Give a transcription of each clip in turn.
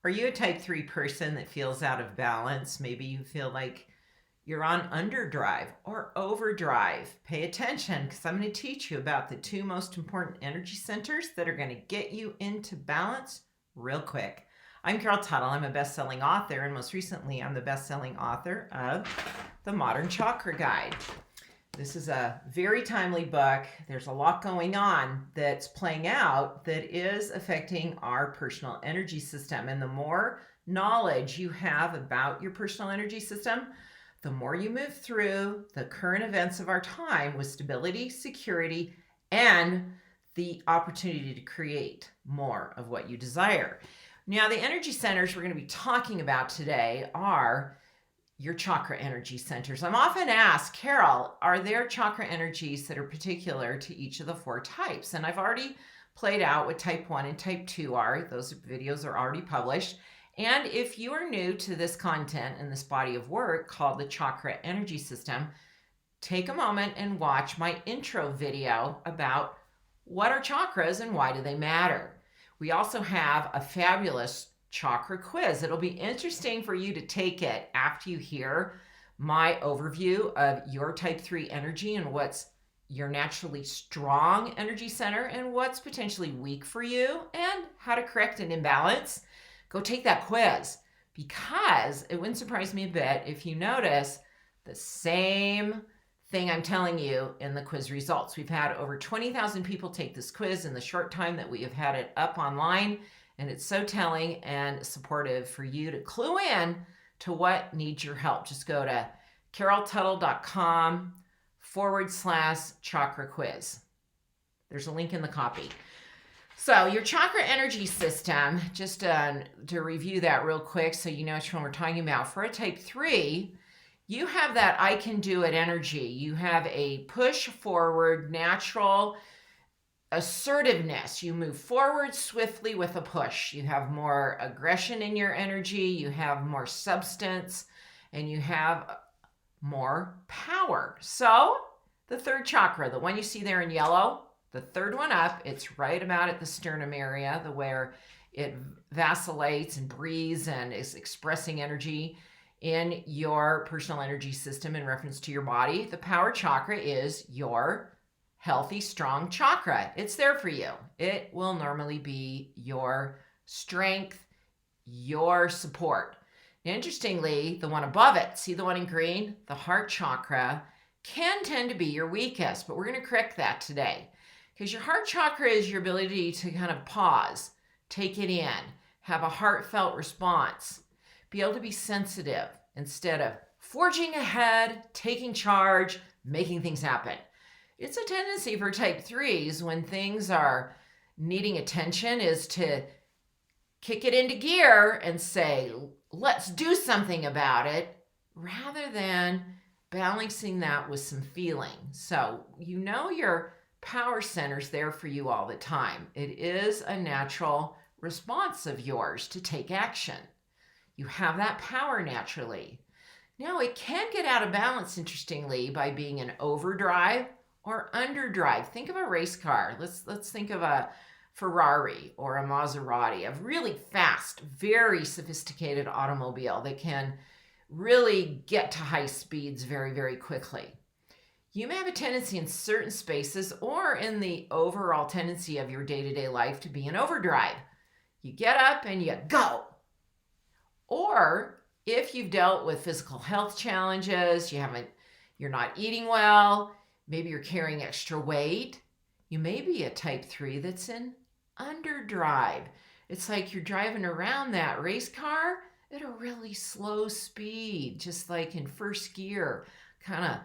Are you a type 3 person that feels out of balance? Maybe you feel like you're on underdrive or overdrive. Pay attention because I'm going to teach you about the two most important energy centers that are going to get you into balance real quick. I'm Carol Tuttle. I'm a best-selling author, and most recently, I'm the best-selling author of The Modern Chakra Guide. This is a very timely book. There's a lot going on that's playing out that is affecting our personal energy system. And the more knowledge you have about your personal energy system, the more you move through the current events of our time with stability, security, and the opportunity to create more of what you desire. Now, the energy centers we're going to be talking about today are your chakra energy centers. I'm often asked, Carol, are there chakra energies that are particular to each of the four types? And I've already played out what type 1 and type 2 are. Those videos are already published. And if you are new to this content and this body of work called the chakra energy system, take a moment and watch my intro video about what are chakras and why do they matter. We also have a fabulous chakra quiz. It'll be interesting for you to take it after you hear my overview of your type 3 energy and what's your naturally strong energy center and what's potentially weak for you and how to correct an imbalance. Go take that quiz, because it wouldn't surprise me a bit if you notice the same thing I'm telling you in the quiz results. We've had over 20,000 people take this quiz in the short time that we have had it up online. And it's so telling and supportive for you to clue in to what needs your help. Just go to caroltuttle.com/chakra quiz. There's a link in the copy. So your chakra energy system, just to review that real quick so you know which one we're talking about. For a type 3, you have that I can do it energy. You have a push forward, natural assertiveness. You move forward swiftly with a push. You have more aggression in your energy, you have more substance, and you have more power. So the third chakra, the one you see there in yellow, the third one up, it's right about at the sternum area, where it vacillates and breathes and is expressing energy in your personal energy system in reference to your body. The power chakra is your healthy, strong chakra. It's there for you. It will normally be your strength, your support. Interestingly, the one above it, see the one in green? The heart chakra can tend to be your weakest, but we're going to correct that today. Because your heart chakra is your ability to kind of pause, take it in, have a heartfelt response, be able to be sensitive instead of forging ahead, taking charge, making things happen. It's a tendency for type 3s when things are needing attention is to kick it into gear and say, let's do something about it, rather than balancing that with some feeling. So you know your power center's there for you all the time. It is a natural response of yours to take action. You have that power naturally. Now it can get out of balance, interestingly, by being an overdrive or underdrive. Think of a race car. Let's think of a Ferrari or a Maserati, a really fast, very sophisticated automobile that can really get to high speeds very, very quickly. You may have a tendency in certain spaces or in the overall tendency of your day-to-day life to be an overdrive. You get up and you go. Or if you've dealt with physical health challenges, you're not eating well, maybe you're carrying extra weight, you may be a type 3 that's in underdrive. It's like you're driving around that race car at a really slow speed, just like in first gear, kind of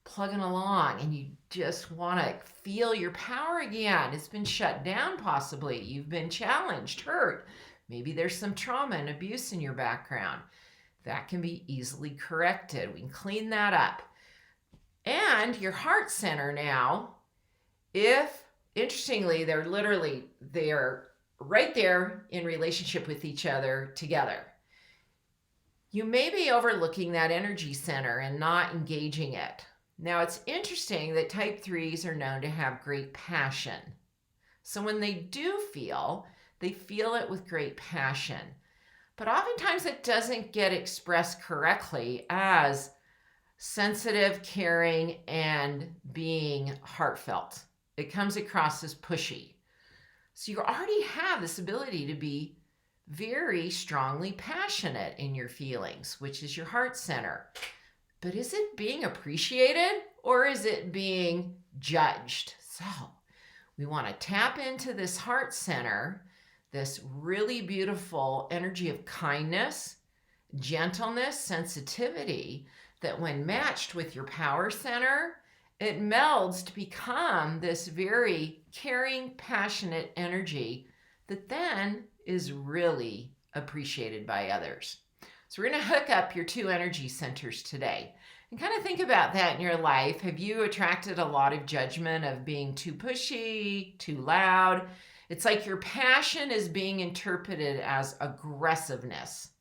plugging along, and you just want to feel your power again. It's been shut down possibly. You've been challenged, hurt. Maybe there's some trauma and abuse in your background. That can be easily corrected. We can clean that up. And your heart center now, interestingly, they're right there in relationship with each other together. You may be overlooking that energy center and not engaging it. Now, it's interesting that type 3s are known to have great passion. So when they do feel, they feel it with great passion. but oftentimes it doesn't get expressed correctly as sensitive, caring, and being heartfelt. It comes across as pushy. So you already have this ability to be very strongly passionate in your feelings, which is your heart center. But is it being appreciated or is it being judged? So we want to tap into this heart center, this really beautiful energy of kindness, gentleness, sensitivity, that when matched with your power center, it melds to become this very caring, passionate energy that then is really appreciated by others. So we're going to hook up your two energy centers today and kind of think about that in your life. Have you attracted a lot of judgment of being too pushy, too loud? It's like your passion is being interpreted as aggressiveness.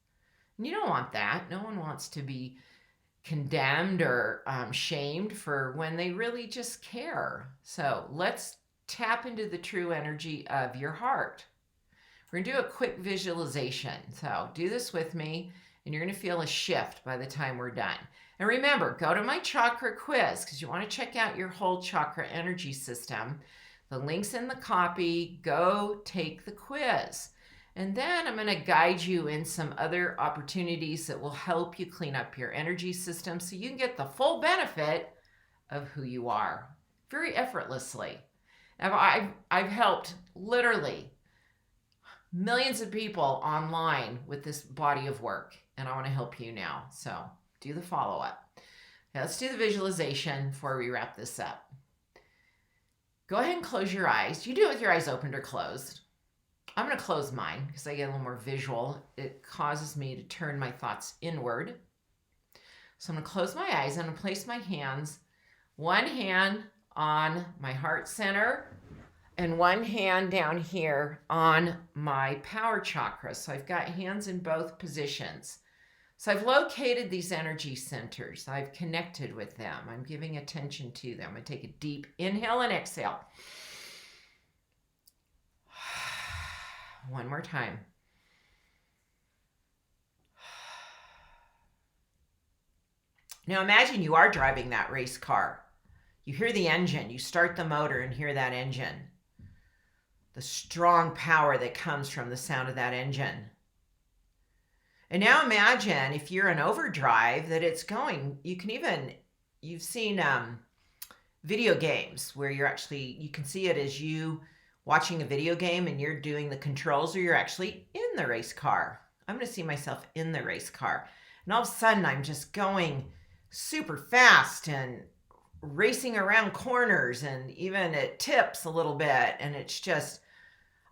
And you don't want that. No one wants to be condemned or shamed for when they really just care. So let's tap into the true energy of your heart. We're going to do a quick visualization. So do this with me, and you're going to feel a shift by the time we're done. And remember, go to my chakra quiz because you want to check out your whole chakra energy system. The link's in the copy. Go take the quiz. And then I'm going to guide you in some other opportunities that will help you clean up your energy system so you can get the full benefit of who you are very effortlessly. I've helped literally millions of people online with this body of work, and I want to help you now. So do the follow-up. Now let's do the visualization before we wrap this up. Go ahead and close your eyes. You do it with your eyes open or closed. I'm going to close mine because I get a little more visual. It causes me to turn my thoughts inward. So I'm going to close my eyes. I'm going to place my hands, one hand on my heart center and one hand down here on my power chakra. So I've got hands in both positions. So I've located these energy centers. I've connected with them. I'm giving attention to them. I'm going to take a deep inhale and exhale. One more time. Now imagine you are driving that race car. You hear the engine. You start the motor and hear that engine. The strong power that comes from the sound of that engine. And now imagine if you're in overdrive that it's going, you've seen video games where you can see it as you watching a video game and you're doing the controls, or you're actually in the race car. I'm going to see myself in the race car. And all of a sudden I'm just going super fast and racing around corners, and even it tips a little bit, and it's just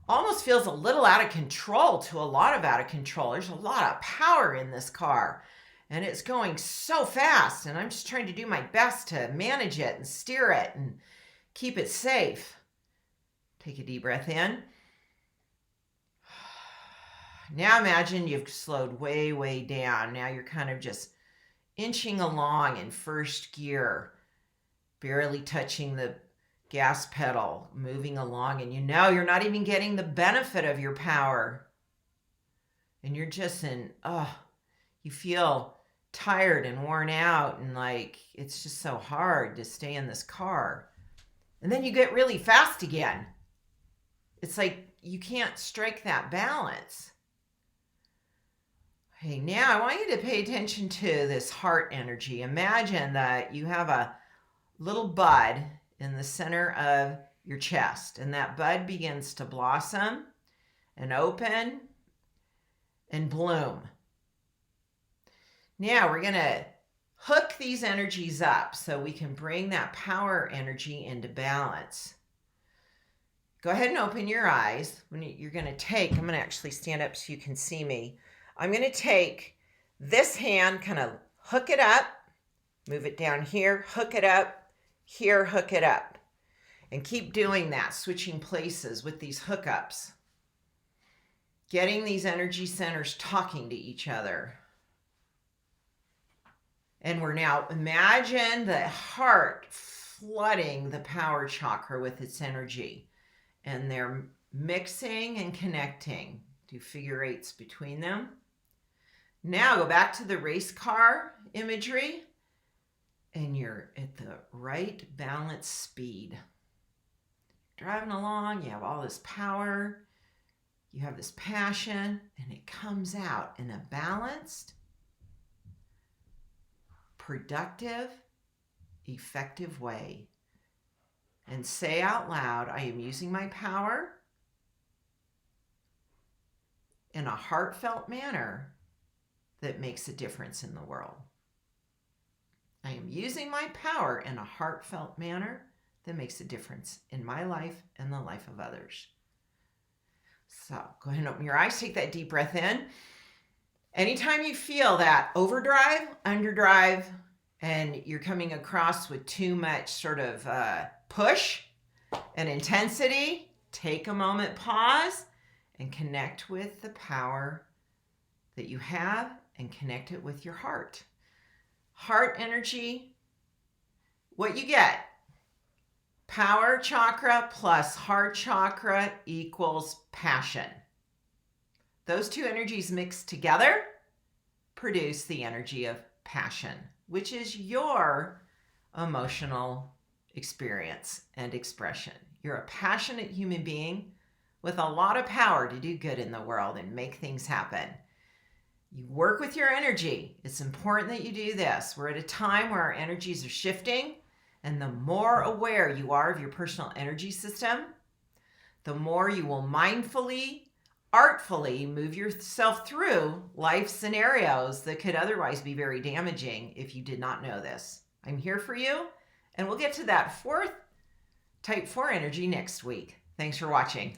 almost feels a little out of control to a lot of out of control. There's a lot of power in this car and it's going so fast, and I'm just trying to do my best to manage it and steer it and keep it safe. Take a deep breath in. Now imagine you've slowed way, way down. Now you're kind of just inching along in first gear, barely touching the gas pedal, moving along, and you're not even getting the benefit of your power. And you're just you feel tired and worn out, and like it's just so hard to stay in this car. And then you get really fast again. It's like you can't strike that balance. Okay, now I want you to pay attention to this heart energy. Imagine that you have a little bud in the center of your chest, and that bud begins to blossom and open and bloom. Now we're going to hook these energies up so we can bring that power energy into balance. Go ahead and open your eyes. I'm going to actually stand up so you can see me. I'm going to take this hand, kind of hook it up, move it down here, hook it up, here, hook it up. And keep doing that, switching places with these hookups. Getting these energy centers talking to each other. And we're now, imagine the heart flooding the power chakra with its energy. And they're mixing and connecting. Do figure eights between them. Now go back to the race car imagery, and you're at the right balance speed. Driving along, you have all this power, you have this passion, and it comes out in a balanced, productive, effective way. And say out loud, I am using my power in a heartfelt manner that makes a difference in the world. I am using my power in a heartfelt manner that makes a difference in my life and the life of others. So go ahead and open your eyes, take that deep breath in. Anytime you feel that overdrive, underdrive, and you're coming across with too much sort of push and intensity, take a moment, pause, and connect with the power that you have and connect it with your heart. Heart energy, what you get, power chakra plus heart chakra equals passion. Those two energies mixed together produce the energy of passion, which is your emotional experience and expression. You're a passionate human being with a lot of power to do good in the world and make things happen. You work with your energy. It's important that you do this. We're at a time where our energies are shifting, and the more aware you are of your personal energy system, the more you will mindfully, artfully move yourself through life scenarios that could otherwise be very damaging if you did not know this. I'm here for you, and we'll get to that fourth type 4 energy next week. Thanks for watching.